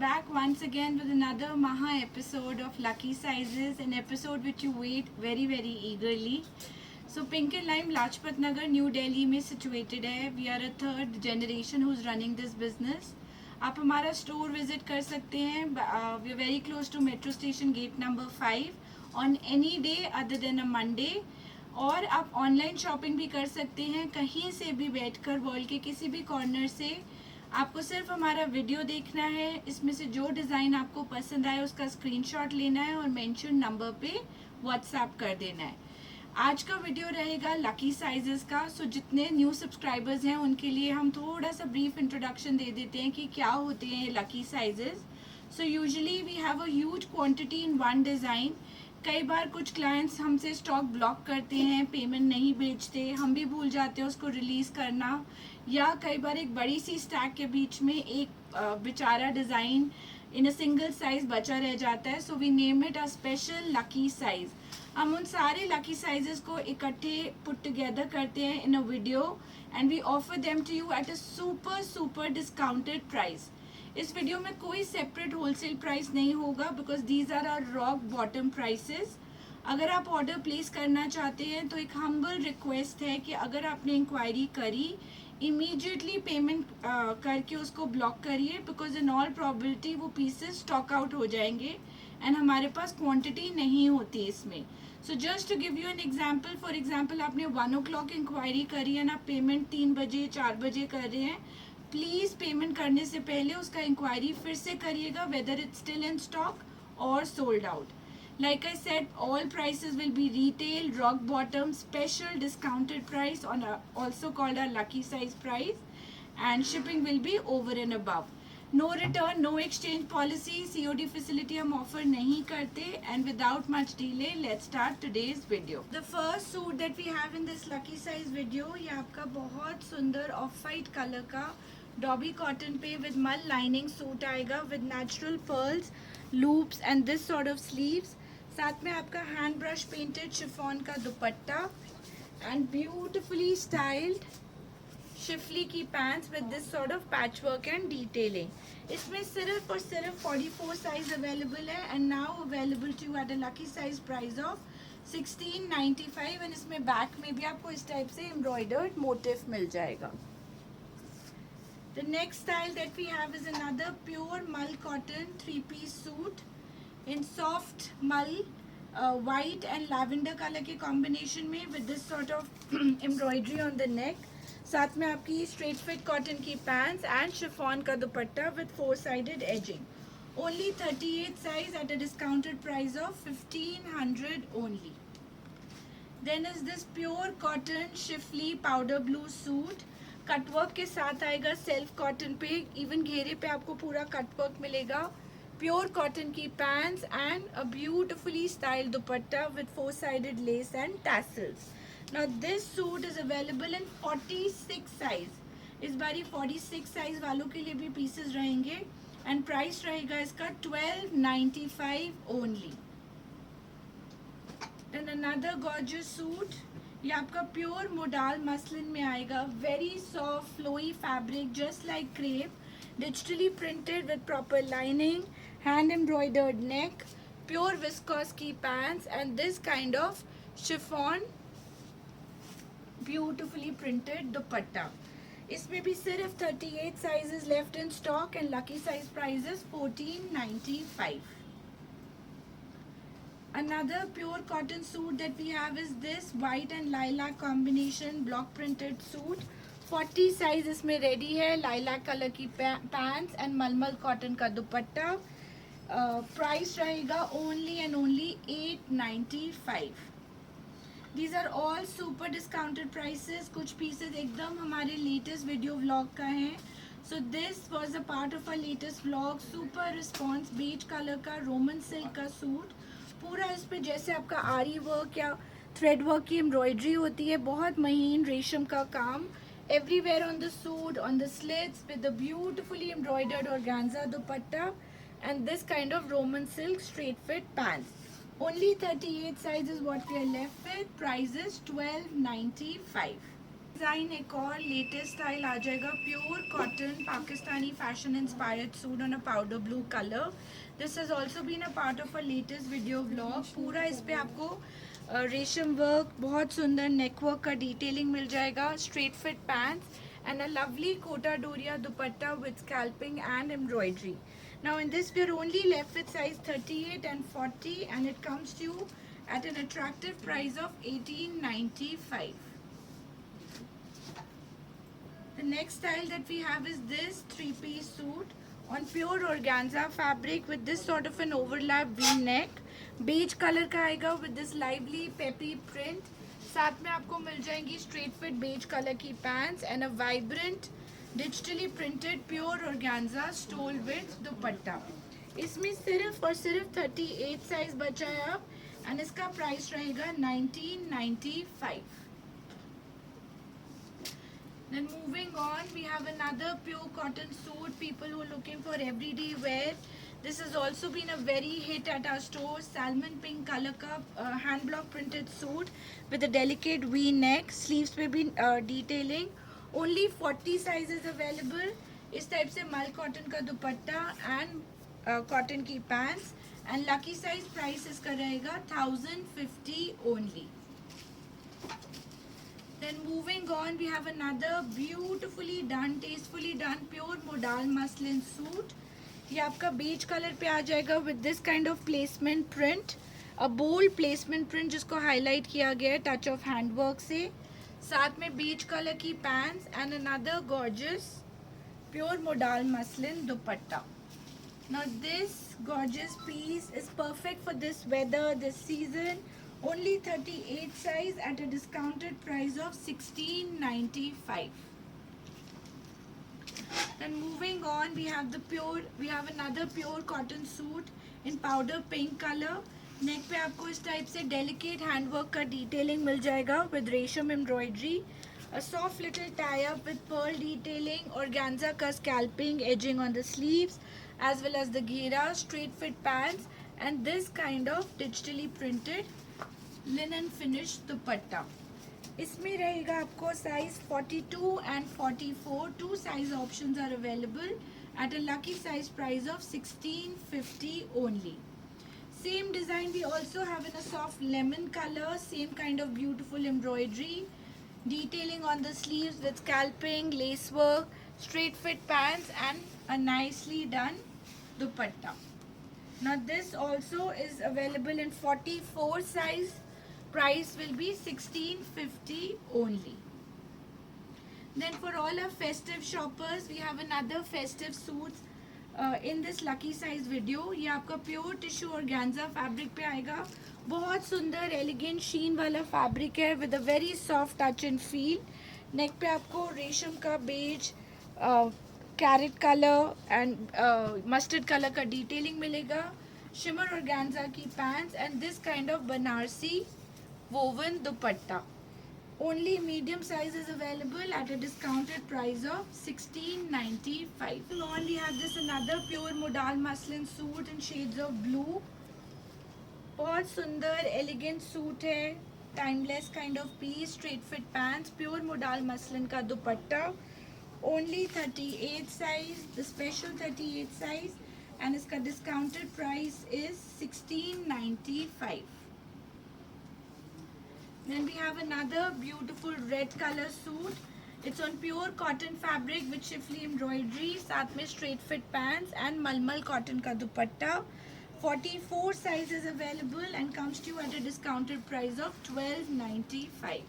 back once again with another Maha episode of Lucky Sizes, an episode which you wait very eagerly. So Pink and Lime Lajpat Nagar, New Delhi में situated है. We are a third generation who's running this business. आप हमारा store visit कर सकते हैं. We are very close to metro station gate number 5 on any day other than a Monday. और आप online shopping भी कर सकते हैं कहीं से भी बैठकर वर्ल्ड के किसी भी कॉर्नर से. आपको सिर्फ हमारा वीडियो देखना है, इसमें से जो डिज़ाइन आपको पसंद आए उसका स्क्रीनशॉट लेना है और मेंशन नंबर पे व्हाट्सएप कर देना है. आज का वीडियो रहेगा लकी साइजेस का. सो जितने न्यू सब्सक्राइबर्स हैं उनके लिए हम थोड़ा सा ब्रीफ इंट्रोडक्शन दे देते हैं कि क्या होते हैं lucky sizes. So usually we have a huge quantity in one design. कई बार कुछ क्लाइंट्स हमसे स्टॉक ब्लॉक करते हैं, पेमेंट नहीं भेजते, हम भी भूल जाते हैं उसको रिलीज़ करना, या कई बार एक बड़ी सी स्टैक के बीच में एक बेचारा design in a single size बचा रह जाता है. So we name it a special lucky size. हम उन सारे लकी साइजेस को इकट्ठे पुट टुगेदर करते हैं in a video and we offer them to you at a super discounted price. इस वीडियो में कोई सेपरेट होलसेल प्राइस नहीं होगा because these are our rock bottom prices. अगर आप ऑर्डर प्लेस करना चाहते हैं तो एक हम्बल रिक्वेस्ट है कि अगर आपने इंक्वायरी करी इमीडिएटली पेमेंट करके उसको ब्लॉक करिए बिकॉज इन ऑल प्रॉबिलिटी वो पीसेस स्टॉक आउट हो जाएंगे एंड हमारे पास क्वांटिटी नहीं होती इसमें. So just to give you an example, for example आपने 1 o'clock इंक्वायरी करी है ना, पेमेंट 3 बजे 4 बजे कर रहे हैं, प्लीज़ पेमेंट करने से पहले उसका इंक्वायरी फिर से करिएगा whether it's still in stock और sold out. Like I said, all prices will be retail, rock bottom, special discounted price on also called a lucky size price, and shipping will be over and above. No return, no exchange policy, COD facility हम offer नहीं करते. And without much delay, let's start today's video. The first suit that we have in this lucky size video, ये आपका बहुत सुंदर off white colour का dobby cotton पे with mul lining suit आएगा with natural pearls, loops and this sort of sleeves. साथ में आपका हैंड ब्रश पेंटेड शिफॉन का dupatta and beautifully styled schiffli की pants with this sort of patch work and detailing. इसमें सिर्फ और सिर्फ 44 साइज अवेलेबल है and now available to at a lucky size price of 1695. And इसमें बैक में भी आपको इस टाइप से एम्ब्रॉयडर्ड मोटिफ मिल जाएगा. The next style that we have is another pure mull cotton 3-piece suit in soft mull, white and lavender color के combination में with this sort of embroidery on the neck. साथ में आपकी straight fit cotton की pants and chiffon का दुपट्टा with 4-sided edging. Only 38 size at a discounted price of 1500 only. Then is this pure cotton Schiffli powder blue suit. Cutwork के साथ आएगा self cotton पे, even घेरे पे आपको पूरा कटवर्क मिलेगा. प्योर कॉटन की pants and a beautifully style dupatta with 4-sided less and tassels. Now this suit is available in 46 size. इस बारी 46 साइज वालों के लिए भी पीसेस रहेंगे एंड प्राइस रहेगा इसका 1295 only. Then another gorgeous suit, ये आपका प्योर मोडाल मसलिन में आएगा. Very soft flowy fabric just like crepe, digitally printed with proper lining, hand embroidered neck, pure viscose की pants and this kind of chiffon beautifully printed dupatta. इसमें भी सिर्फ 38 sizes left in stock and lucky size prices 1495. Another pure cotton suit that we have is this white and lilac combination block printed suit. 40 size इसमें ready है. lilac color की pants and मलमल cotton का दुपट्टा. Price रहेगा only and only 895. These are all super discounted prices. कुछ pieces एकदम हमारे latest video vlog का है. So this was a part of our latest vlog. Super response beige color का roman silk का suit. पूरा इस पे जैसे आपका आरी वर्क या थ्रेड वर्क की एम्ब्रॉयडरी होती है, बहुत महीन रेशम का काम everywhere on the suit, on the slits with the beautifully embroidered organza dupatta and this kind of Roman silk straight fit pants. Only 38 size is what we are left with. Price is 1295. Design एक और latest style आ जाएगा, pure cotton Pakistani fashion inspired suit on a powder blue colour. This has also been a part of a latest video vlog. पूरा इस पे आपको रेशम work, बहुत सुंदर नेक वर्क का डिटेलिंग मिल जाएगा, straight fit pants and a lovely Kota Doria dupatta with scalping and embroidery. Now in this we are only left with size 38 and 40 and it comes to you at an attractive price of 1895. The next style that we have is this three-piece suit on pure organza fabric with this sort of an overlap V-neck. Beige color का आएगा with this lively peppy print. साथ में आपको मिल जाएंगी straight fit beige color की pants and a vibrant digitally printed pure organza stole with दुपट्टा. इसमें सिर्फ और सिर्फ 38 साइज बचा है अब and इसका प्राइस रहेगा 1995. Then moving on, we have another pure cotton suit. People who are looking for everyday wear. This has also been a very hit at our store. Salmon pink color ka hand block printed suit with a delicate V neck. Sleeves पे भी detailing. Only 40 sizes available. इस type से मल cotton का दुपट्टा and cotton की pants. And lucky size price इसका रहेगा 1050 only. Then moving on, we have another beautifully done, tastefully done pure modal muslin suit. ये आपका beige color पे आ जाएगा with this kind of placement print, a bold placement print जिसको highlight किया गया है touch of handwork से. साथ में beige color की pants and another gorgeous pure modal muslin dupatta. Now this gorgeous piece is perfect for this weather, this season. Only 38 size at a discounted price of 1695. Then moving on, we have another pure cotton suit in powder pink color. Neck पे आपको इस type से delicate handwork का detailing मिल जाएगा with रेशम embroidery. A soft little tie-up with pearl detailing, organza ka scalping, edging on the sleeves, as well as the ghera, straight fit pants, and this kind of digitally printed linen finish दुपट्टा. इसमें रहेगा आपको size 42 and 44. Two size options are available at a lucky size price of 1650 only. Same design we also have in a soft lemon color. Same kind of beautiful embroidery. Detailing on the sleeves with scalping, lace work, straight fit pants and a nicely done dupatta. Now this also is available in 44 size. Price will be 1650 only. Then for all our festive shoppers, we have another festive suits in this lucky size video. ये आपका pure tissue organza fabric पे आएगा. बहुत सुंदर elegant sheen वाला fabric है with a very soft touch and feel. Neck पे आपको रेशम का beige, carrot color and mustard color का detailing मिलेगा. Shimmer organza की pants and this kind of Banarsi woven dupatta. Only medium size is available at a discounted price of 1695. We only have this another pure modal muslin suit in shades of blue. बहुत सुंदर elegant suit है, timeless kind of piece, straight fit pants, pure modal muslin का दुपट्टा. Only 38 size, the special 38 size, and इसका discounted price is 1695. Then we have another beautiful red color suit. It's on pure cotton fabric with chiffly embroidery. साथ में straight fit pants and malmal cotton का दुपट्टा. 44 sizes available and comes to you at a discounted price of 1295.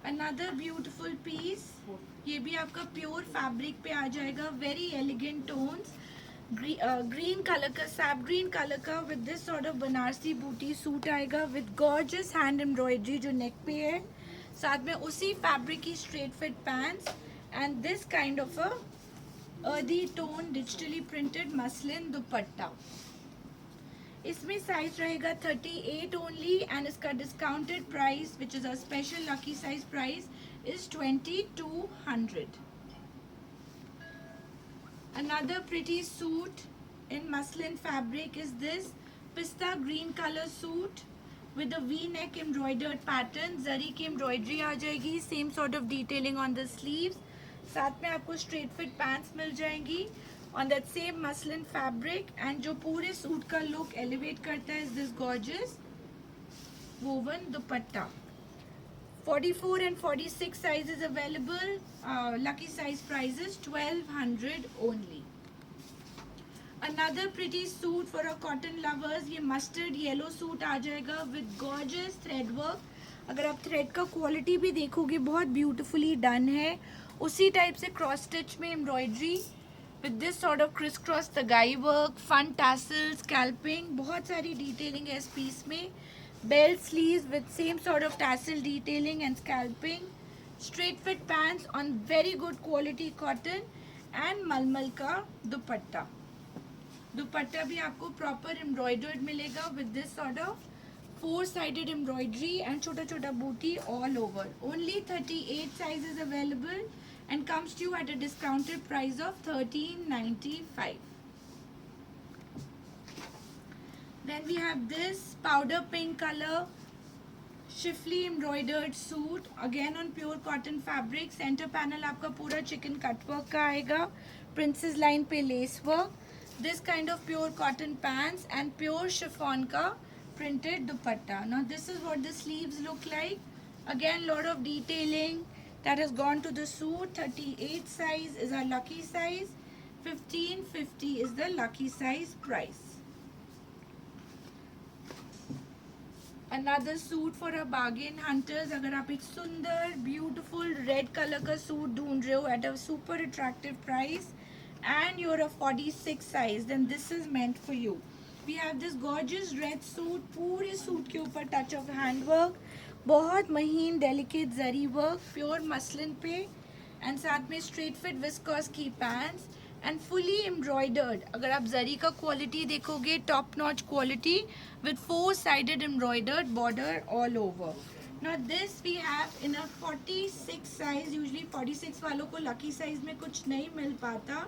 Another beautiful piece. ये भी आपका pure fabric पे आ जाएगा. Very elegant tones. Green color का sap green color का with this sort of Banarasi booty suit आएगा with gorgeous hand embroidery जो neck पे है. साथ में उसी fabric की straight fit pants and this kind of a earthy tone digitally printed muslin दुपट्टा. इसमें size रहेगा 38 only and इसका discounted price which is a special lucky size price is 2200. Another pretty suit in muslin fabric is this pista green color suit with a V-neck embroidered pattern. जरी की embroidery आ जाएगी. Same sort of detailing on the sleeves. साथ में आपको straight fit pants मिल जाएंगी on that same muslin fabric. And जो पूरे suit का look elevate करता है is this gorgeous woven dupatta. 44 and 46 sizes available. Lucky size prices 1200 only. Another pretty suit for our cotton lovers. ये mustard yellow suit आ जाएगा with gorgeous thread work. अगर आप thread का quality भी देखोगे बहुत beautifully done है. उसी type से cross stitch में embroidery with this sort of crisscross tagai work, fun tassels, scalping. बहुत सारी detailing है इस piece में. Bell sleeves with same sort of tassel detailing and scalping. Straight fit pants on very good quality cotton and malmal का दुपट्टा. दुपट्टा भी आपको proper embroidered मिलेगा with this sort of four-sided embroidery and छोटा छोटा booty all over. Only 38 sizes available and comes to you at a discounted price of 1395. Then we have this powder pink color Schiffli embroidered suit again on pure cotton fabric. Center panel आपका पूरा chicken cut work का आएगा. Princess line पे lace work. This kind of pure cotton pants and pure chiffon का printed dupatta. Now this is what the sleeves look like. Again lot of detailing that has gone to the suit. 38 size is our lucky size. 1550 is the lucky size price. Another suit for a bargain hunters. अगर आप एक सुंदर beautiful red color का suit ढूंढ रहे हो at a super attractive price and you're a 46 size, then this is meant for you. We have this gorgeous red suit. पूरे suit के ऊपर touch of hand work, बहुत महीन delicate zari work, pure muslin पे and साथ में straight fit viscose की pants and fully embroidered. अगर आप जरी का क्वालिटी देखोगे top notch quality with four-sided embroidered border all over. Now this we have in a 46 size. Usually 46 वालों को lucky size में कुछ नहीं मिल पाता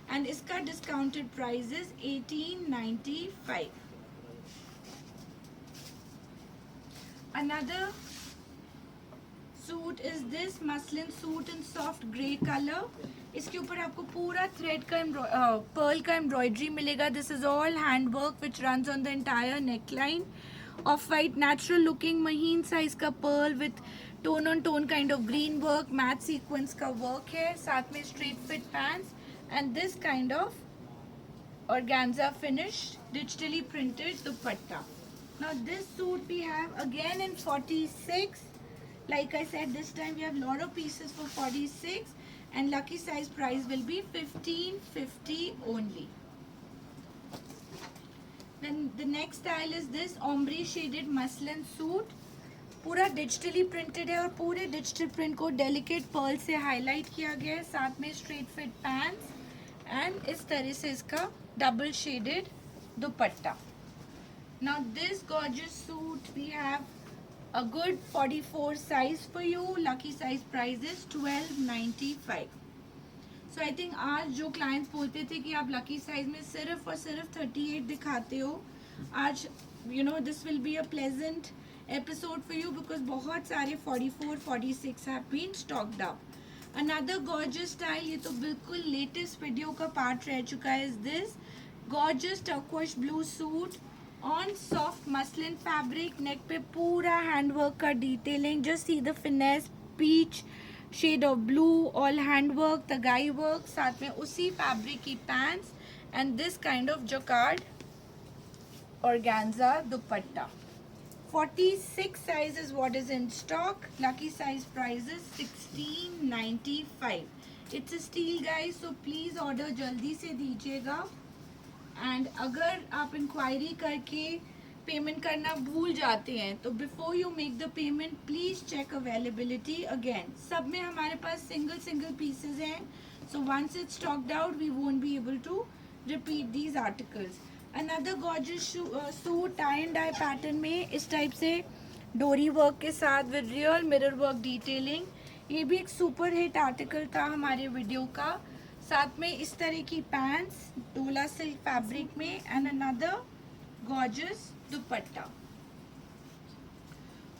and इसका discounted price is 1895. Another suit is this muslin suit in soft grey colour. इसके ऊपर आपको पूरा थ्रेड का पर्ल का एम्ब्रॉयडरी मिलेगा. This is all hand work which runs on the entire neck line. Off white natural looking महीन size का pearl with tone on tone kind of green work, matte sequins का work है. साथ में straight fit pants and this kind of organza finish digitally printed dupatta. Now this suit we have again in 46. Like I said, this time we have lot of pieces for 46 and lucky size price will be 1550 only. Then the next style is this ombre shaded muslin suit. पूरा digitally printed है और पूरे digital print को delicate pearl से highlight किया गया है. साथ में straight fit pants and इस तरह से इसका double shaded dupatta. Now this gorgeous suit we have a good 44 size for you. Lucky size price is 1295. So I think आज जो clients बोलते थे कि आप lucky size में सिर्फ और सिर्फ 38 दिखाते हो, आज you know this will be a pleasant episode for you because बहुत सारे 44, 46 have been stocked up. Another gorgeous style, ये तो बिल्कुल latest video का part रह चुका है, is this gorgeous turquoise blue suit on soft muslin fabric. neck पे पूरा hand work का detailing. just see the finesse, peach shade of blue, all hand work, tagai work. साथ में उसी fabric की pants and this kind of jacquard organza dupatta. 46 size is what is in stock. Lucky size price is 1695. It's a steal guys, so please order जल्दी से दीजिएगा. And अगर आप inquiry करके पेमेंट करना भूल जाते हैं तो before you make the payment please check availability again. सब में हमारे पास सिंगल पीसेज हैं, so once it's stocked out we won't be able to repeat these articles. Another gorgeous suit tie and dye pattern में इस type से डोरी work के साथ with real mirror work detailing. ये भी एक सुपर हिट आर्टिकल था हमारे वीडियो का. साथ में इस तरह की पैंट्स डोला सिल्क फैब्रिक में एंड अनदर गॉर्जियस दुपट्टा.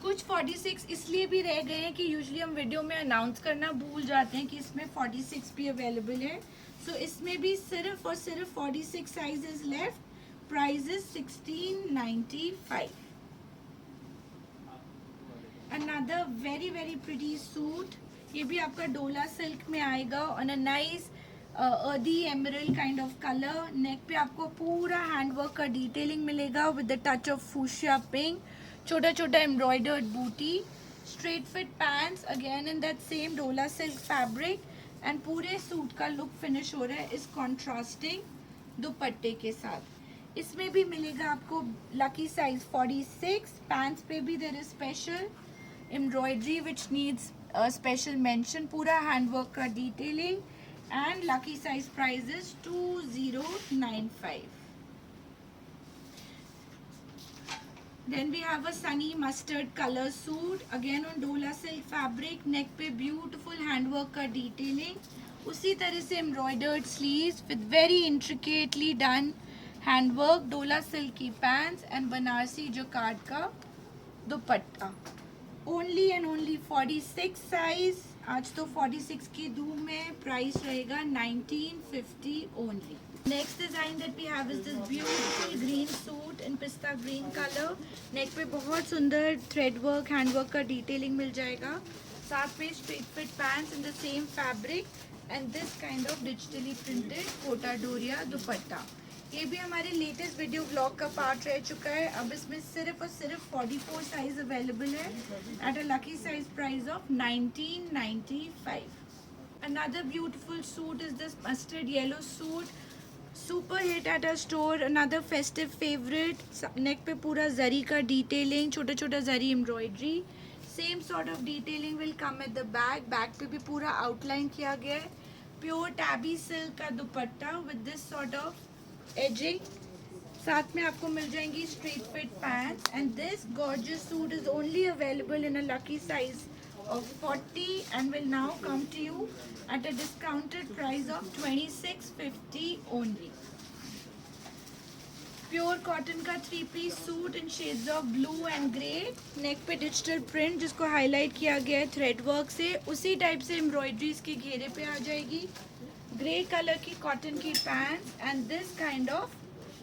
कुछ 46 इसलिए भी रह गए हैं कि यूजुअली हम वीडियो में अनाउंस करना भूल जाते हैं कि इसमें 46 भी अवेलेबल है. सो इसमें भी सिर्फ और सिर्फ 46 sizes left. Price is 1695. Another very very pretty suit. ये भी आपका डोला सिल्क में आएगा on a nice earthy emerald kind of colour. Neck पे आपको पूरा हैंडवर्क का डिटेलिंग मिलेगा with the touch of fuchsia pink. छोटा छोटा embroidered booti. Straight fit pants again in that same dola silk fabric. And पूरे सूट का लुक फिनिश हो रहा है इस कॉन्ट्रास्टिंग दुपट्टे के साथ. इसमें भी मिलेगा आपको लकी साइज 46. पैंट्स पे भी there is special embroidery which needs special mention. पूरा हैंडवर्क का detailing. And lucky size price is 2095. Then we have a sunny mustard color suit again on Dola silk fabric. Neck पे beautiful handwork का detailing. उसी तरह से embroidered sleeves with very intricately done handwork. Dola silk की pants and Banarasi jacquard का दुपट्टा. Only and only 46 size. आज तो 46 की धूम में. प्राइस रहेगा 1950 only. Next design that we have is this beautiful green suit in pista green colour. Neck पे बहुत सुंदर थ्रेड वर्क हैंडवर्क का डिटेलिंग मिल जाएगा. साथ में straight fit pants in the same fabric and this kind of digitally printed Kota Doria dupatta. ये भी हमारे लेटेस्ट वीडियो व्लॉग का पार्ट रह चुका है. अब इसमें सिर्फ और सिर्फ 44 साइज अवेलेबल है at a lucky size price of 1995. Another beautiful suit is this mustard yellow suit. Super hit at our store. Another festive favorite. Neck पे पूरा जरी का detailing, छोटा छोटा जरी embroidery. Same sort of detailing will come at the back. Back पे भी पूरा outline किया गया है. Pure tabby silk का दुपट्टा with this sort of edging. साथ में आपको मिल जाएंगी straight fit pants. And this gorgeous suit is only available in a lucky size of 40 and will now come to you at a discounted price of 2650 only. Pure cotton का 3-piece suit in shades of blue and grey. Neck पे digital print जिसको highlight किया गया है thread work से. उसी type से embroidery इसके घेरे पे आ जाएगी. ग्रे कलर की कॉटन की pants and this kind of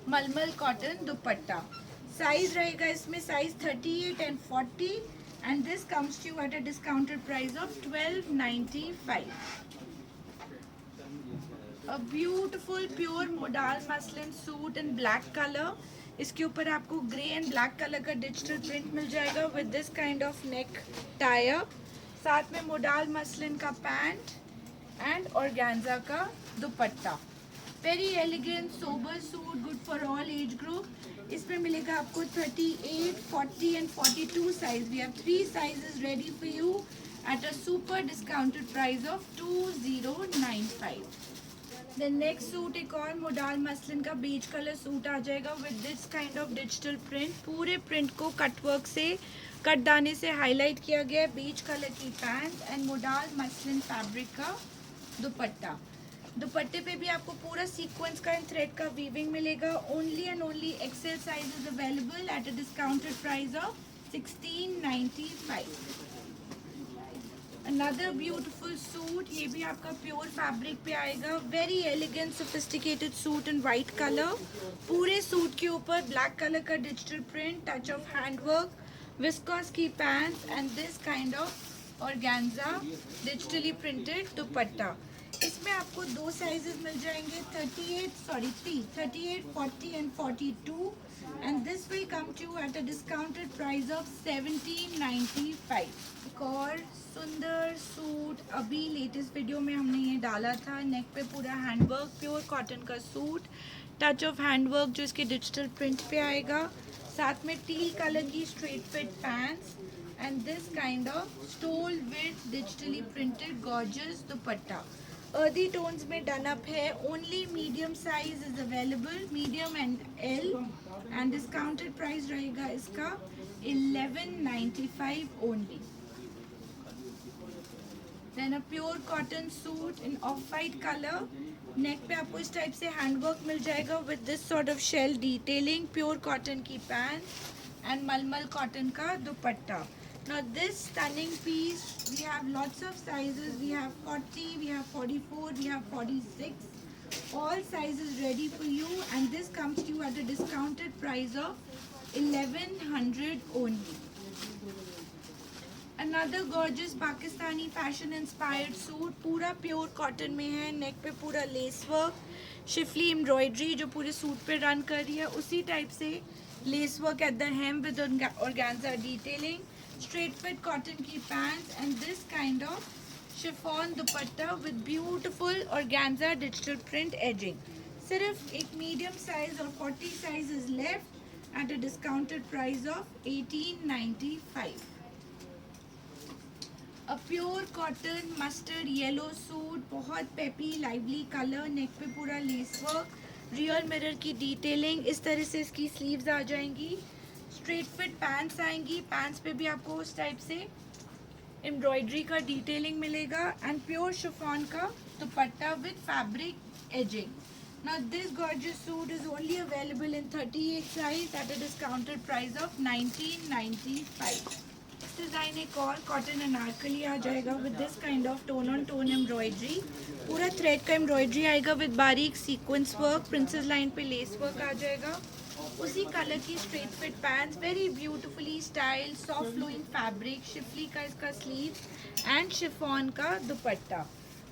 मलमल कॉटन दुपट्टा. साइज रहेगा इसमें size 38 and 40 and this comes to you at a discounted price of 1295. A beautiful pure modal muslin suit in black color. इसके ऊपर आपको grey and black colour का digital print मिल जाएगा with this kind of neck tie up. साथ में modal muslin का pant and organza का दुपट्टा. Very elegant sober suit good for all age group. इसमें मिलेगा आपको 38, 40 and 42 size. We have 3 sizes ready for you at a super discounted price of 2095. Then next suit एक और modal muslin का बीच colour suit आ जाएगा with this kind of digital print. पूरे print को कटवर्क से कट दाने से हाईलाइट किया गया है. बीच कलर की pant and modal muslin fabric का दुपट्टा. दुपट्टे पे भी आपको पूरा सीक्वेंस का एंड थ्रेड का वीविंग मिलेगा. Only and only XL size is available at a discounted price of 1695. Another beautiful suit. ये भी आपका प्योर फैब्रिक पे आएगा. Very elegant sophisticated suit in white colour. पूरे सूट के ऊपर ब्लैक कलर का digital print, touch of handwork, viscose की pants and this kind of organza digitally printed dupatta. इसमें आपको 2 साइजेस मिल जाएंगे 38, 40 and 42 and this will come to you at a discounted price of 1795. एक और सुंदर सूट अभी लेटेस्ट वीडियो में हमने ये डाला था. नेक पे पूरा हैंडवर्क, प्योर कॉटन का सूट, टच ऑफ हैंडवर्क जो इसके डिजिटल प्रिंट पे आएगा. साथ में टील कलर की straight fit pants and this kind of stole with digitally printed gorgeous dupatta. Earthy tones में डन अप है. Only medium size is available, medium and L and discounted price रहेगा इसका 1195 only. Then a pure cotton suit in off white colour. Neck पे आपको इस type से handwork मिल जाएगा with this sort of shell detailing. Pure cotton की pant and मलमल कॉटन का दुपट्टा. Now this stunning piece, we have lots of sizes. We have 40, we have 44, we have 46. All sizes ready for you, and this comes to you at a discounted price of 1100 only. Another gorgeous Pakistani fashion inspired suit, पूरा pure cotton में है, नेक पे पूरा lace work, Schiffli embroidery जो पूरे suit पे run कर रही है, उसी टाइप से lace work at the hem with organza detailing, straight fit cotton की pants and this kind of chiffon dupatta with beautiful organza digital print edging. सिर्फ एक मीडियम साइज और 40 size is left at a discounted price of 1895. A pure cotton mustard yellow suit, बहुत peppy lively colour, neck पे पूरा lace work, real mirror की detailing, इस तरह से इसकी स्लीव्स आ जाएंगी, स्ट्रेट फिट पैंट्स आएंगी, पैंट्स पे भी आपको उस टाइप से एम्ब्रॉयडरी का डिटेलिंग मिलेगा एंड प्योर शिफॉन का दुपट्टा with fabric ageing. Now this gorgeous suit is only available in 38 size at a discounted price of 1995. Design एक और कॉटन अनारकली आ जाएगा with this kind of tone on tone embroidery, पूरा thread का embroidery आएगा with बारीक sequins work, princess line पे lace work आ जाएगा, उसी कलर की straight fit pants, very beautifully style, soft flowing fabric, schiffli का इसका स्लीव एंड शिफॉन का दुपट्टा.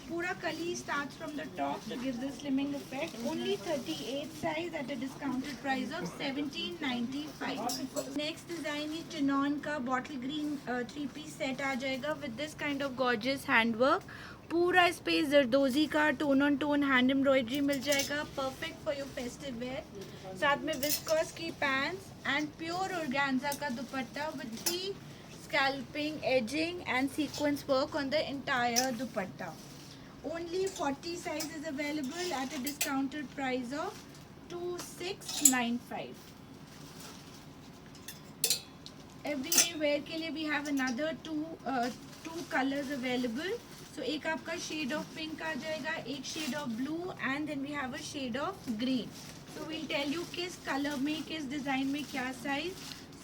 पूरा कली starts from the top to give the slimming effect. Only 38 size at a discounted price of 1795. Next design is chinon का bottle green 3-piece set आ जाएगा with this kind of gorgeous handwork. पूरा इस पे जरदोजी का tone on tone hand embroidery मिल जाएगा, perfect for your festive wear. साथ में विस्कोस की पैंट्स एंड प्योर ऑर्गेन्जा का दुपट्टा with 3 scalping, edging and sequence work on the entire dupatta. Only 40 size is available at a discounted price of 2695. Everyday wear के लिए we have another two colors available. So एक आपका shade of pink आ जाएगा, एक shade of blue and then we have a shade of green. So we'll tell you किस color में, किस design में क्या size.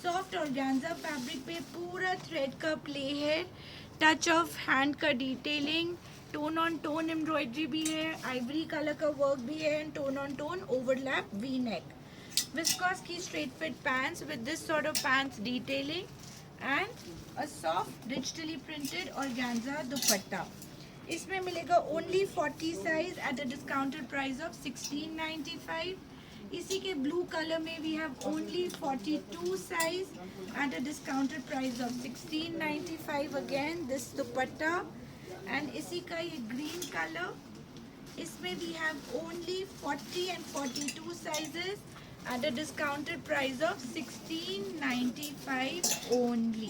Soft organza fabric पे पूरा thread का play है, touch of hand का detailing, tone on tone embroidery भी है, आइवरी कलर का वर्क भी है and tone on tone overlap V neck. Viscose की straight fit pants with this sort of pants detailing and a soft digitally printed organza dupatta. इसमें मिलेगा only 40 size at a discounted price of 1695. इसी के blue colour में we have only 42 size at a discounted price of 1695. Again this dupatta and इसी का ये green colour, इसमें we have only 40 and 42 sizes at a discounted price of 1695 only.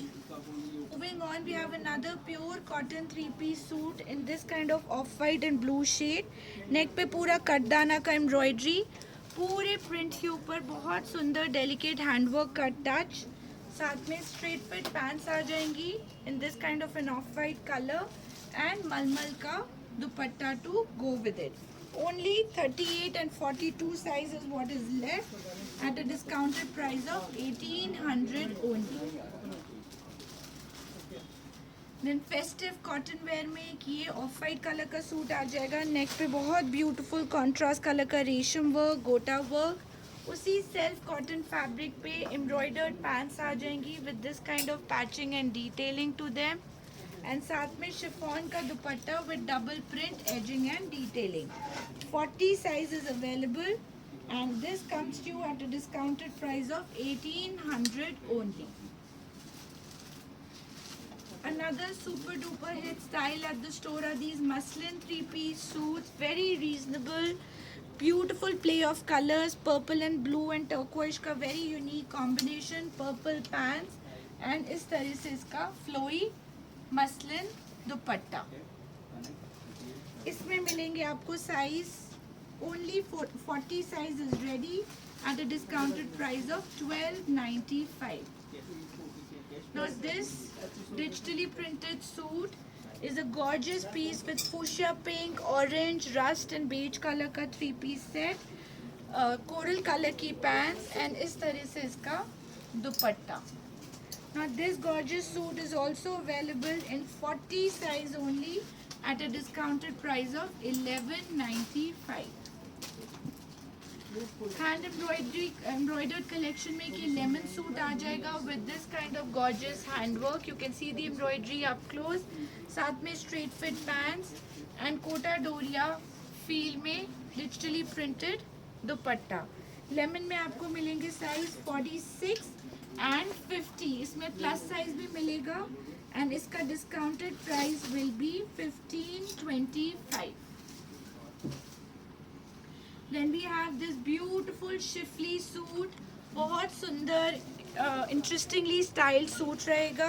Moving on, we have another pure cotton 3-piece suit in this kind of off-white and blue shade. नेक पे पूरा कटदाना का embroidery, पूरे print के ऊपर बहुत सुंदर delicate handwork का touch, साथ में स्ट्रेट फिट पैंट्स आ जाएंगी in this kind of an off white colour and malmal ka dupatta to go with it. Only 38 and 42 size is what is left at a discounted price of 1800 only. Then festive cotton wear में एक ये of white colour का suit आ जाएगा, नेक पे बहुत beautiful contrast colour का रेशम वर्क, गोटा वर्क, उसी सेल्फ कॉटन फैब्रिक पे एम्ब्रॉयडर्ड पैंट्स आ जाएंगी with this kind of patching and detailing to them and साथ में शिफॉन का दुपट्टा with double print edging and detailing. 40 size is available and this comes to you at a discounted price of 1800 only. Another super duper hit style at the store are these muslin 3-piece suits, very reasonable, beautiful play of colors, purple and blue and turquoise का very unique combination, purple pants and इस तरह से इसका flowy muslin दुपट्टा. इसमें मिलेंगे आपको size only 40 size is ready eight a discounted price of 1295. Now this digitally printed suit is a gorgeous piece with fuchsia pink, orange, rust and beige color का 3-piece set, coral color की pants and इस तरह से इसका दुपट्टा. Now this gorgeous suit is also available in 40 size only at a discounted price of 1195. Hand embroidered collection में कि lemon suit आ जाएगा with this kind of gorgeous hand work. You can see the embroidery up close. साथ में straight fit pants and Kota Doria feel में digitally printed दुपट्टा. Lemon में आपको मिलेंगे साइज 46 एंड 50. इसमें प्लस साइज भी मिलेगा एंड इसका discounted price will be 1525. Then we have this beautiful Schiffli suit. बहुत सुंदर इंटरेस्टिंगली स्टाइल्ड सूट रहेगा.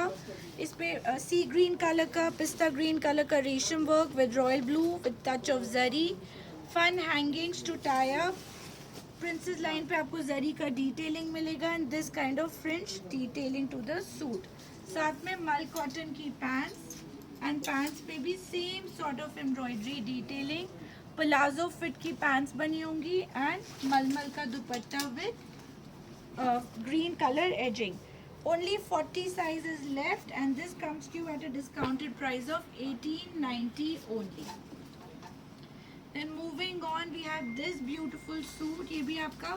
इस पे सी ग्रीन कलर का, पिस्ता ग्रीन कलर का रेशम work with royal blue with touch of zari. Fun hangings to tie up. Princess line पे आपको जरी का डिटेलिंग मिलेगा and this kind of fringe detailing to the suit. साथ में मल कॉटन की पैंट्स एंड पैंट्स पे भी same sort of embroidery detailing. Palazzo fit की पैंट्स बनी होंगी एंड मलमल का दुपट्टा with green colour ageing. Only 40 sizes left and this comes to you at a discounted price of 1890 only. Then moving on we have this beautiful suit. ये भी आपका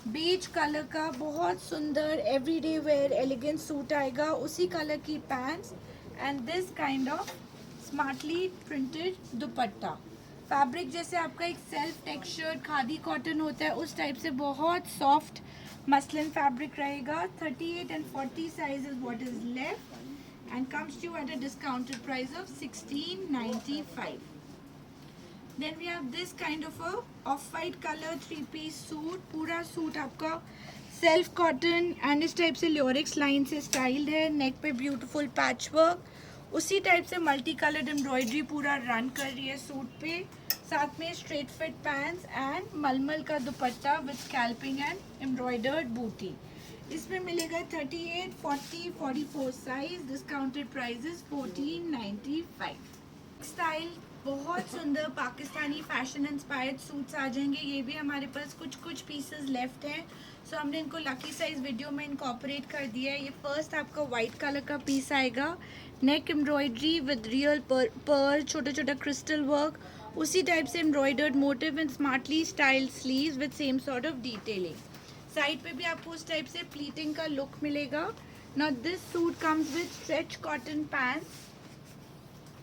beige colour का बहुत सुंदर एवरीडे वेयर एलिगेंट सूट आएगा. उसी colour की pants and this kind of smartly printed dupatta. Fabric जैसे आपका एक सेल्फ टेक्सचर्ड खादी कॉटन होता है उस टाइप से बहुत सॉफ्ट मसलिन फैब्रिक रहेगा. 38 and 40 size is what is left and comes to you at a discounted price of 1695. Then we have this kind of a off-white color 3-piece suit. पूरा suit आपका self cotton and इस type से ल्योरिक्स line से styled है. नेक पे beautiful patch work. उसी type से multi coloured embroidery पूरा रन कर रही है सूट पे. साथ में स्ट्रेट फिट पैंट्स एंड मलमल का दुपट्टा विद स्कैल्पिंग एंड एम्ब्रॉयडर्ड बूटी. इसमें मिलेगा 38, 40, 44 साइज. Discounted prices 1495. स्टाइल बहुत सुंदर पाकिस्तानी फैशन इंस्पायर्ड सूट्स आ जाएंगे. ये भी हमारे पास कुछ पीसेस लेफ्ट हैं सो हमने इनको लकी साइज वीडियो में इनकॉर्पोरेट कर दिया है. ये फर्स्ट आपका वाइट कलर का पीस आएगा. नेक एम्ब्रॉयडरी विद रियल पर्ल, छोटा छोटा क्रिस्टल वर्क. उसी टाइप से embroidered motive and smartly styled sleeves with same sort of detailing. Side पे भी आपको उस टाइप से प्लीटिंग का लुक मिलेगा. Now this suit comes with stretch cotton pants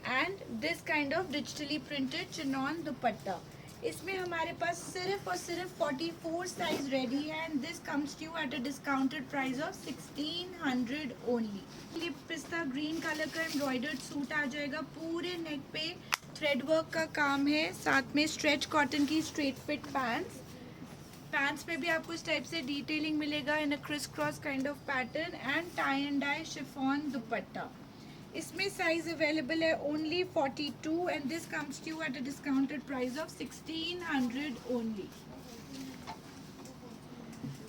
and this kind of digitally printed chinon dupatta. इसमें हमारे पास सिर्फ और सिर्फ 44 साइज रेडी है and this comes to you at a discounted price of 1600 only. ये पिस्ता ग्रीन कलर का एम्ब्रॉयडर्ड सूट आ जाएगा. पूरे नेक पे थ्रेड वर्क का काम है. साथ में स्ट्रेच कॉटन की स्ट्रेट फिट पैंट्स में भी आपको इस टाइप से डिटेलिंग मिलेगा in a criss cross kind of pattern and tie and dye chiffon dupatta. इसमें साइज अवेलेबल है only 42 and this comes to you at a discounted price of 1600 only.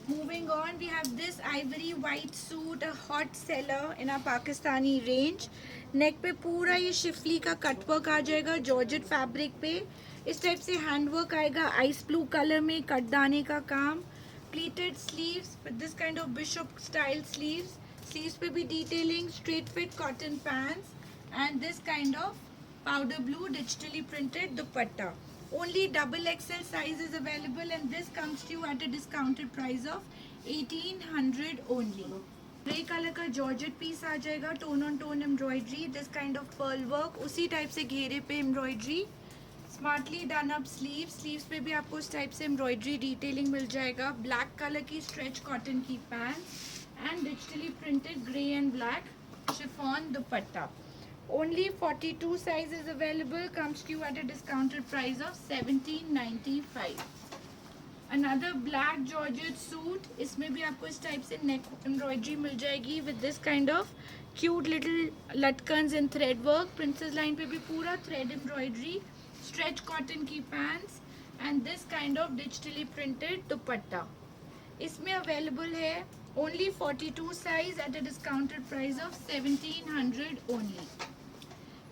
Moving on, we have this ivory white suit, a hot seller in our Pakistani range. नेक पे पूरा ये Schiffli का cutwork आ जाएगा georgette fabric पे. इस type से handwork आएगा ice blue colour में, कटदाने का काम. Pleated sleeves with this kind of bishop style sleeves. Sleeves पे भी detailing. Straight fit cotton pants and this kind of powder blue digitally printed dupatta. Only XXL size is available and this comes to you at a discounted price of 1800 only. Grey colour का georgette piece आ जाएगा. Tone on tone embroidery, this kind of pearl work. उसी type से घेरे पे embroidery. Smartly done up sleeves पे भी आपको इस टाइप से एम्ब्रॉयडरी डिटेलिंग मिल जाएगा. ब्लैक कलर की स्ट्रेच कॉटन की pant and digitally printed grey and black chiffon dupatta. Only 42 size is available, comes to you at a discounted price of 1795. Another black georgette suit. इसमें भी आपको इस type से नेक embroidery मिल जाएगी with this kind of cute little लटकन्स and thread work. Princess line पे भी पूरा thread एम्ब्रॉयडरी. स्ट्रेच कॉटन की pants and this kind of digitally printed दुपट्टा. इसमें अवेलेबल है only 42 size at a discounted price of 1700 only.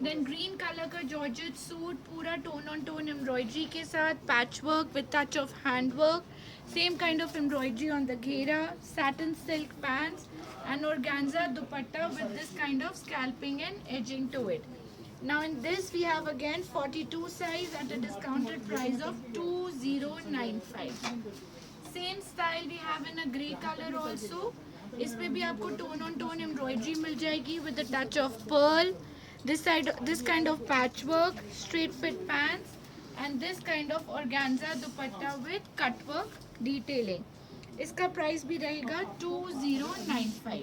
Then green colour का georgette suit, पूरा tone on tone embroidery के साथ, patch work with touch of hand work, same kind of embroidery on the ghera, satin silk pants and organza dupatta with this kind of scalping and edging to it. Now in this we have again 42 size at a discounted price of 2095. Same style we have in a grey colour also. इसमें भी आपको tone on tone embroidery मिल जाएगी with the touch of pearl, this kind of patchwork, straight fit pants and this kind of organza dupatta with cut work detailing. इसका price भी रहेगा 2095.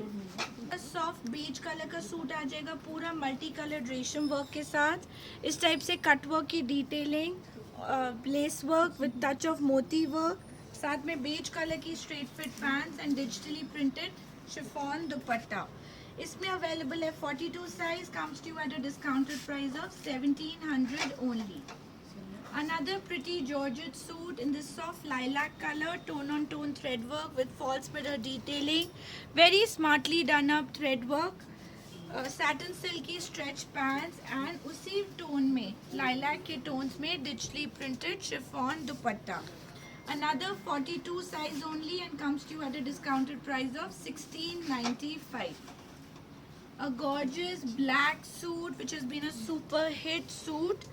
Soft बीज colour का सूट आ जाएगा पूरा मल्टी कलर रेशम वर्क के साथ. इस टाइप से कट वर्क की detailing, lace work with touch of moti work, साथ में बेज कलर की straight fit pants and digitally printed chiffon dupatta. इसमें अवेलेबल है 42 size, comes to at a discounted price of 1700 only. Another pretty georgette suit in this soft lilac color, tone on tone thread work with false mirror detailing, very smartly done up thread work, satin silky stretch pants and उसी tone में lilac के tones में digitally printed chiffon dupatta. Another 42 size only and comes to you at a discounted price of 1695. A gorgeous black suit which has been a super hit suit.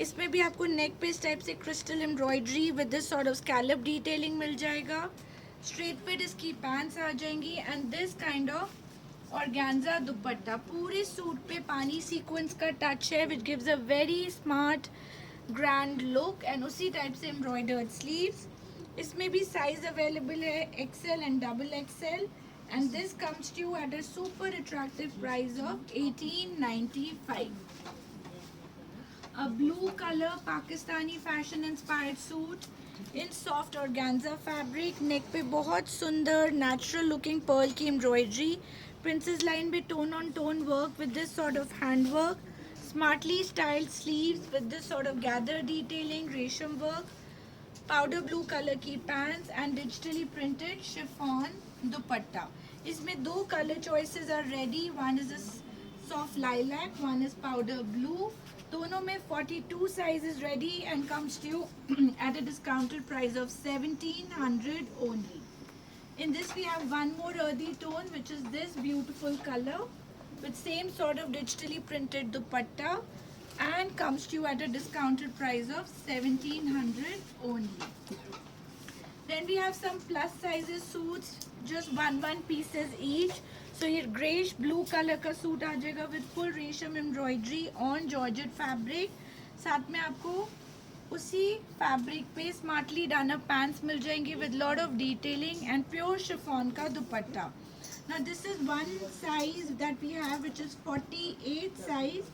इसमें भी आपको नेक पे इस type से crystal embroidery with this sort of scallop detailing मिल जाएगा. Straight fit इसकी pants आ जाएंगी and this kind of organza dupatta. पूरे सूट पे पानी सीक्वेंस का टच है which gives a very smart grand look and उसी टाइप से एम्ब्रॉयडर्ड स्लीव्स. इसमें भी साइज अवेलेबल है XL and double XL and this comes to you at a super attractive price of 1895. A blue color Pakistani fashion inspired suit in soft organza fabric, neck पे बहुत सुंदर natural looking pearl की embroidery, princess line पे tone on tone work with this sort of hand work, smartly styled sleeves with this sort of gather detailing, resham work, powder blue color की pants and digitally printed chiffon dupatta. इसमें दो colour choices are ready, one is soft lilac, one is powder blue. दोनों में 42 size is ready and comes to you at a discounted price of 1700 only. In this we have one more earthy tone which is this beautiful color with same sort of digitally printed dupatta and comes to you at a discounted price of 1700 only. Then we have some plus sizes suits, just one pieces each. So ये grayish blue color का suit आ जाएगा with full रेशम embroidery on georgette fabric. साथ में आपको उसी fabric पे स्मार्टली डन अप पैंट्स मिल जाएंगे with lot of detailing and pure chiffon का दुपट्टा. Now this is one size that we have which is 48 size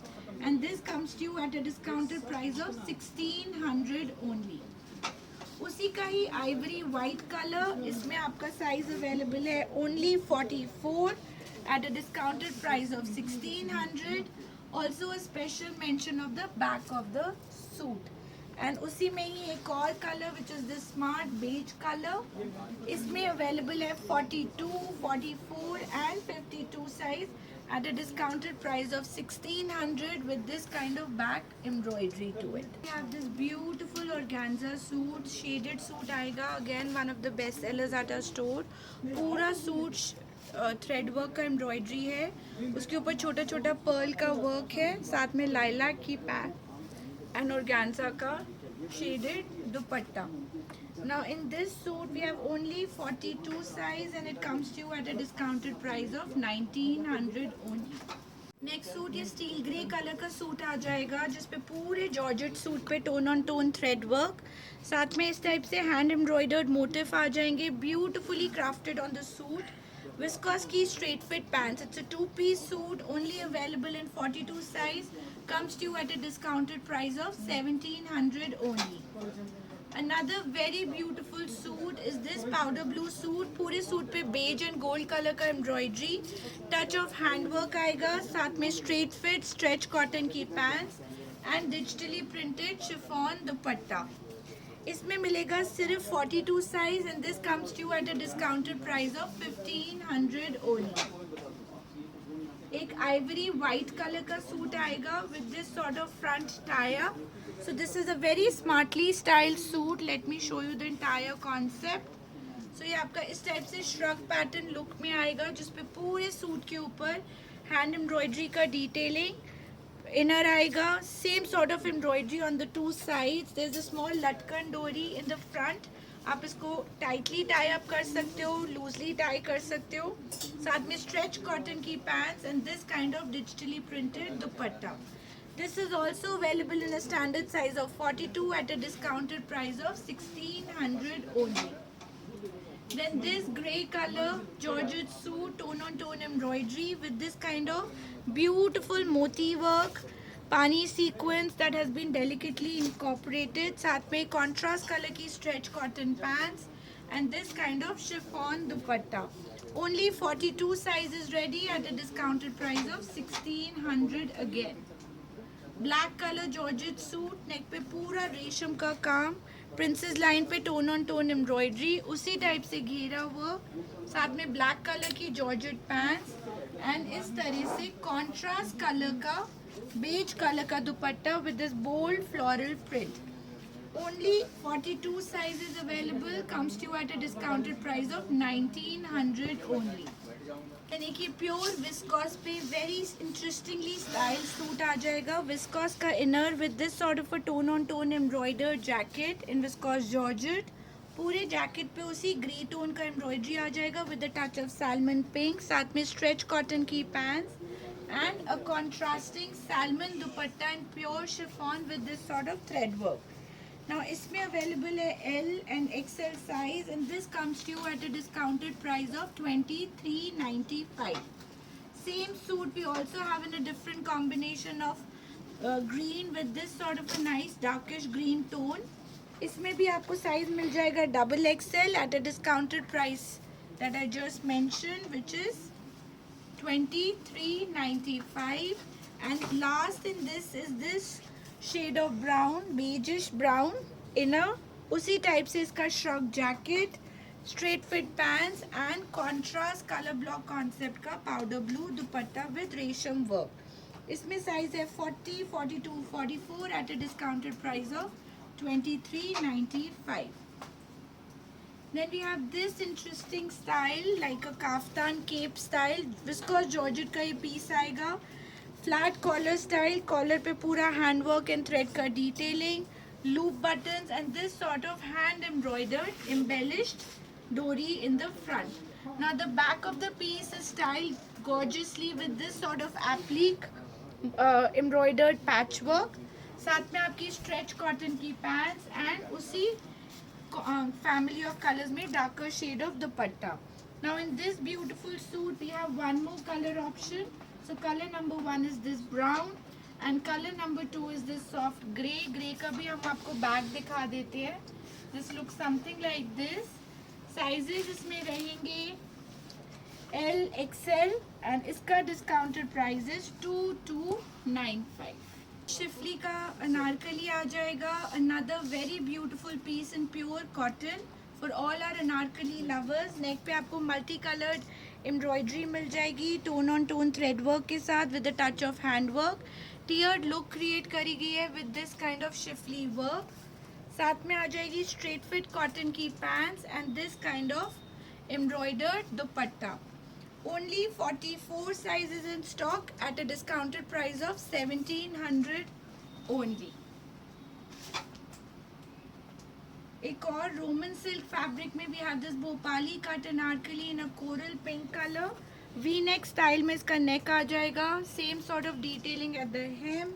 and this comes to you at a discounted price of 1600 only. उसी का ही Ivory white colour, इसमें आपका size available है only 44 at a discounted price of 1600. Also a special mention of the back of the suit and उसी में ही एक और colour which is the smart beige colour. इसमें अवेलेबल है 42, 44 and 52 size at a discounted price of 1600 with this kind of back embroidery to it. We have this beautiful organza suit, shaded suit आएगा, again one of the best sellers at our store. पूरा suit thread work का embroidery है, उसके ऊपर छोटा छोटा Perl का work है, साथ में लाइलैक की पैक एंड ऑर्गेन्जा का shaded dupatta. Now in this suit we have only 42 size and it comes to you at a discounted price of 1900 only. Next suit ये स्टील ग्रे कलर का suit आ जाएगा जिसपे पूरे georgette suit पे tone on tone thread work, साथ में इस टाइप से हैंड एम्ब्रॉयडर्ड मोटिफ आ जाएंगे, beautifully crafted on the suit. Viscose की straight fit pants. It's a 2-piece suit only available in 42 size, comes to you at a discounted price of 1700 only. Another very beautiful suit is this powder blue suit. पूरे suit पे beige and gold colour का embroidery, touch of handwork आएगा, साथ में straight fit stretch cotton की pants and digitally printed chiffon dupatta. इसमें मिलेगा सिर्फ 42 size and this comes to you at a discounted price of 1500 only. एक आइवरी वाइट कलर का सूट आएगा with this sort of front tie up. So this is a very smartly style suit. Let me show you the entire concept. So ये आपका इस type से shrug pattern look में आएगा जिसपे पूरे सूट के ऊपर हैंड एम्ब्रॉयडरी का डिटेलिंग. इनर आएगा same sort of embroidery on the two sides. There is a small latkan dori in the front. आप इसको टाइटली टाई अप कर सकते हो, लूजली टाई कर सकते हो. साथ में स्ट्रेच कॉटन की pants and this kind of digitally printed dupatta. This is also available in a standard size of 42 at a discounted price of 1600 only. Then this grey color Georgette suit, tone on tone embroidery with this kind of beautiful moti work, pani sequence that has been delicately incorporated. साथ में contrast color की stretch cotton pants and this kind of chiffon dupatta. Only 42 size is ready at a discounted price of 1600 again. Black colour georgette suit, neck पे पूरा रेशम का काम, princess line पे tone on tone embroidery, उसी type से घेरा हुआ. साथ में ब्लैक कलर की जॉर्जेट पैंट्स एंड इस तरह से कॉन्ट्रास्ट कलर का बेज कलर का दुपट्टा with this bold floral print. Only 42 sizes available, comes to you at a discounted price of 1900 only. यानी कि प्योर विस्कॉस पे वेरी इंटरेस्टिंगली स्टाइल सूट आ जाएगा. विस्कॉस का inner with this sort of a tone on tone embroidered jacket in viscous georgette. पूरे jacket पे उसी grey tone का एम्ब्रॉयडरी आ जाएगा with the touch of salmon pink. साथ में स्ट्रेच कॉटन की pants and a contrasting salmon dupatta and pure chiffon with this sort of thread work. Now इसमें available है L and XL size and this comes to you at a discounted price of 2395. Same suit we also have in a different combination of green with this sort of a nice darkish green tone. इसमें भी आपको size मिल जाएगा double XL at a discounted price that I just mentioned, which is 2395. And last in this is this shade of brown, beigish brown inner, उसी type से इसका shrug jacket, straight fit pants and contrast colour block concept का powder blue dupatta with resham work. इसमें size है 40, 42, 44 at a discounted price of 2395. Then we have this interesting style like a kaftan cape style. Viscose georgette का ये piece आएगा. Flat collar style, collar पे पूरा hand work and thread का detailing, loop buttons and this sort of hand embroidered embellished dori in the front. Now the back of the piece is styled gorgeously with this sort of applique embroidered patch work. साथ में आपकी stretch cotton की pants and उसी family of colors में darker shade of dupatta. Now in this beautiful suit we have one more color option. So color number 1 is this brown and color number 2 is this soft gray. Gray का भी हम आपको back दिखा देते हैं. This looks something like this. Sizes इसमें रहेंगे L, XL and इसका discounted price is 2295. शिफली का अनारकली आ जाएगा. Another very beautiful piece in pure cotton for all our Anarkali lovers. नेक पे आपको मल्टी कलर्ड एम्ब्रॉयडरी मिल जाएगी tone on tone thread work के साथ with the touch of hand work. Tiered look create करी गई है with this kind of schiffli work. साथ में आ जाएगी स्ट्रेट फिट कॉटन की pants and this kind of embroidered dupatta. Only 44 sizes in stock at a discounted price of 1700 only. एक और रोमन सिल्क फैब्रिक में भी have this Bhopali cut Anarkali in a coral pink color. V-neck style में इसका नेक आ जाएगा. Same sort of detailing at the hem.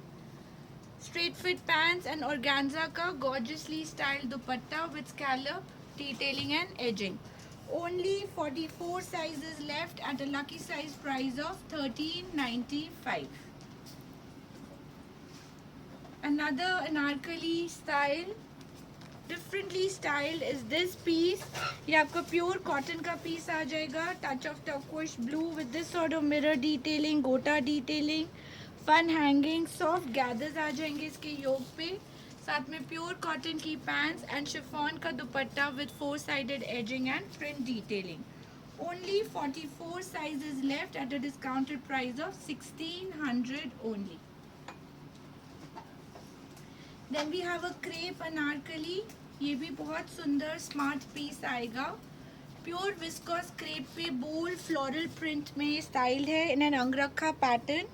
Straight fit pants and organza का gorgeously styled dupatta with scallop detailing and edging. Only 44 sizes left at a lucky size price of 1395. Another anarkali style, differently styled is this piece. ये आपका pure cotton का piece आ जाएगा. Touch of turquoise blue with this sort of mirror detailing, gota detailing, fun hanging, soft gathers आ जाएंगे इसके yoke पे. साथ में pure cotton की पैंट्स एंड शिफॉन का दुपट्टा with 4 sided ageing and print detailing. Only 44 sizes left at a discounted price of 1600 only. Then we have a crepe Anarkali. ये भी बहुत सुंदर स्मार्ट पीस आएगा. प्योर विस्कोस क्रेप पे बोल्ड फ्लोरल प्रिंट में style है in an अंगरखा pattern.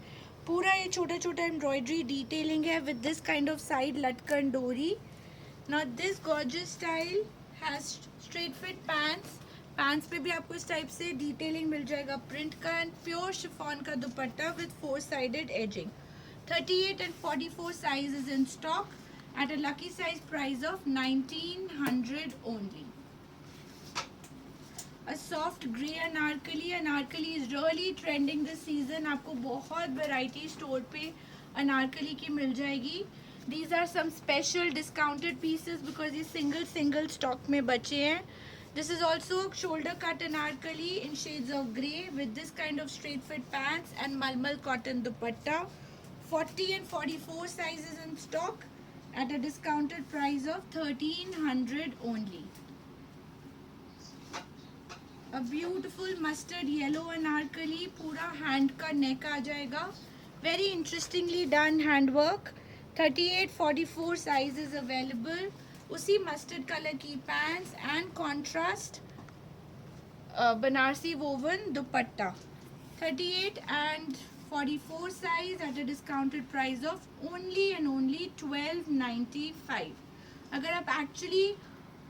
पूरा ये छोटा छोटा एम्ब्रॉयडरी डिटेलिंग है with this kind of side लटकन डोरी. Now this gorgeous style has straight fit pants पे भी आपको इस टाइप से डिटेलिंग मिल जाएगा प्रिंट का. एंड प्योर शिफॉन का दुपट्टा with 4 sided ageing. 38 and 44 size is in stock at a lucky size price of 1900 only. A soft grey Anarkali is really trending this season. आपको बहुत variety store पे अनारकली की मिल जाएगी. These are some special discounted pieces because ये single stock में बचे हैं. This is also shoulder cut Anarkali in shades of grey with this kind of straight fit pants and malmal cotton dupatta. 40 and 44 sizes in stock at a discounted price of 1300 only. A beautiful mustard yellow Anarkali. पूरा hand का neck आ जाएगा. Very interestingly done handwork. 38-44 sizes available. उसी mustard color की pants and contrast Banarasi woven dupatta. 38 and 44 size at a discounted price of only and only 1295. अगर आप actually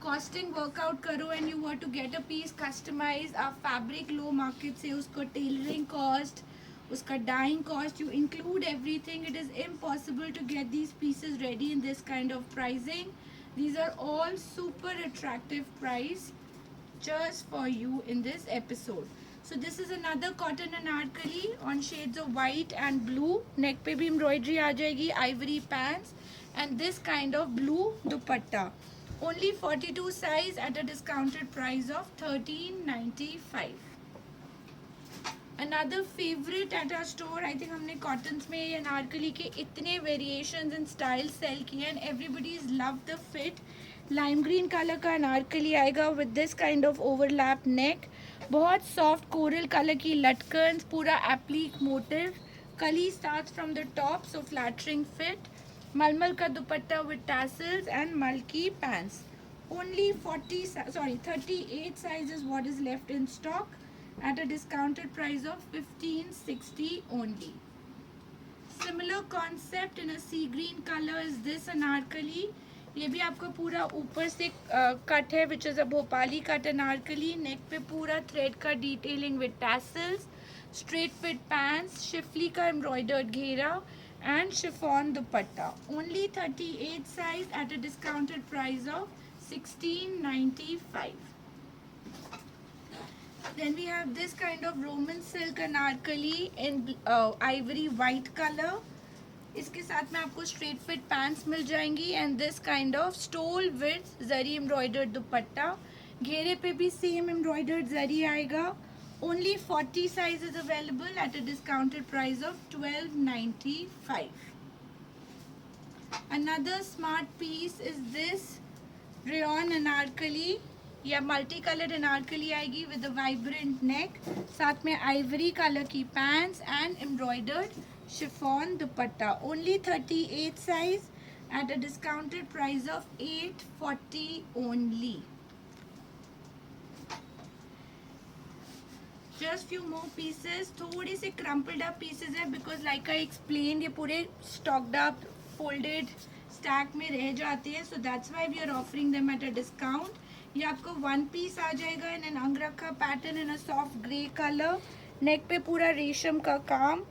costing workout करो and you were to get a piece customized, आप fabric low market से उसको tailoring cost, उसका dyeing cost, you include everything. It is impossible to get these pieces ready in this kind of pricing. These are all super attractive price just for you in this episode. So this is another cotton anarkali on shades of white and blue. Neck पे भी embroidery आ जाएगी, ivory pants and this kind of blue dupatta. Only 42 size at a discounted price of 1395. Another favorite at our store. I think हमने cottons में अनारकली के इतने variations and styles sell किए and everybody's loved the fit. Lime green color का अनारकली आएगा with this kind of overlap neck. बहुत soft coral colour की लटकन. पूरा एप्लीक मोटिव. कली starts from the top so flattering fit. मलमल का दुपट्टा विद टैसल्स एंड मल्की pants. Only 38 size is what is left in stock at a discounted price of 1560 only. Similar concept in a sea green colour is this anarkali. ये भी आपका पूरा ऊपर से cut है which is a Bhopali cut anarkali. Neck पे पूरा थ्रेड का detailing with tassels. Straight fit pants. Schiffli का एम्ब्रॉयडर्ड घेरा and chiffon dupatta. Only 38 size at a discounted price of 1695. Then we have this kind of Roman silk anarkali in ivory white color. इसके साथ में आपको straight fit pants मिल जाएंगी and this kind of stole with zari embroidered dupatta. घेरे पे भी same embroidered zari आएगा. Only 40 sizes available at a discounted price of 1295. Another smart piece is this rayon anarkali या मल्टी कलर्ड अनारकली आएगी विद अ वाइब्रेंट नेक. साथ में आइवरी कलर की pants and embroidered chiffon dupatta. Only 38 size at a discounted price of 840 only. Just few more pieces. थोड़े से crumpled up pieces है because like I explained ये पूरे stocked up folded stack में रह जाते हैं. So that's why we are offering them at a discount. ये आपको one piece आ जाएगा in an अंगरखा pattern in a soft grey color. Neck पे पूरा रेशम का काम.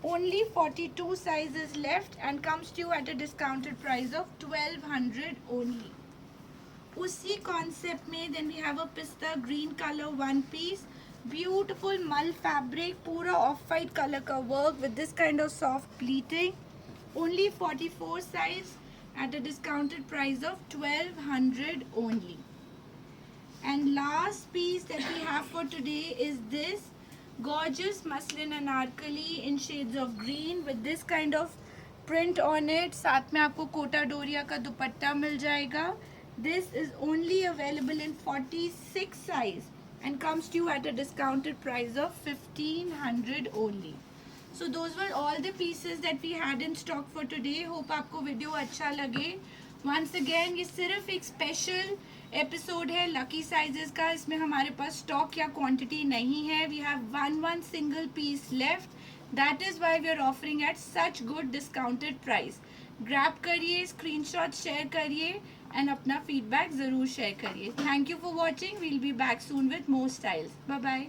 Only 42 sizes left and comes to you at a discounted price of 1200 only. उसी concept में then we have a pista green color one piece. Beautiful mull fabric. पूरा off-white color का work with this kind of soft pleating. Only 44 size at a discounted price of 1200 only. And last piece that we have for today is this gorgeous muslin anarkali in shades of green with this kind of print on it. साथ में आपको कोटा डोरिया का दुपट्टा मिल जाएगा. This is only available in 46 size. and comes to you at a discounted price of 1500 only. So those were all the pieces that we had in stock for today. Hope आपको video अच्छा लगे. Once again ये सिर्फ एक special episode है lucky sizes का. इसमें हमारे पास स्टॉक या क्वांटिटी नहीं है. We have one single piece left. That is why we are offering at such good discounted price. Grab करिए, स्क्रीनशॉट शेयर करिए एंड अपना फीडबैक ज़रूर शेयर करिए. Thank you for watching. We'll be back soon with more styles. Bye bye.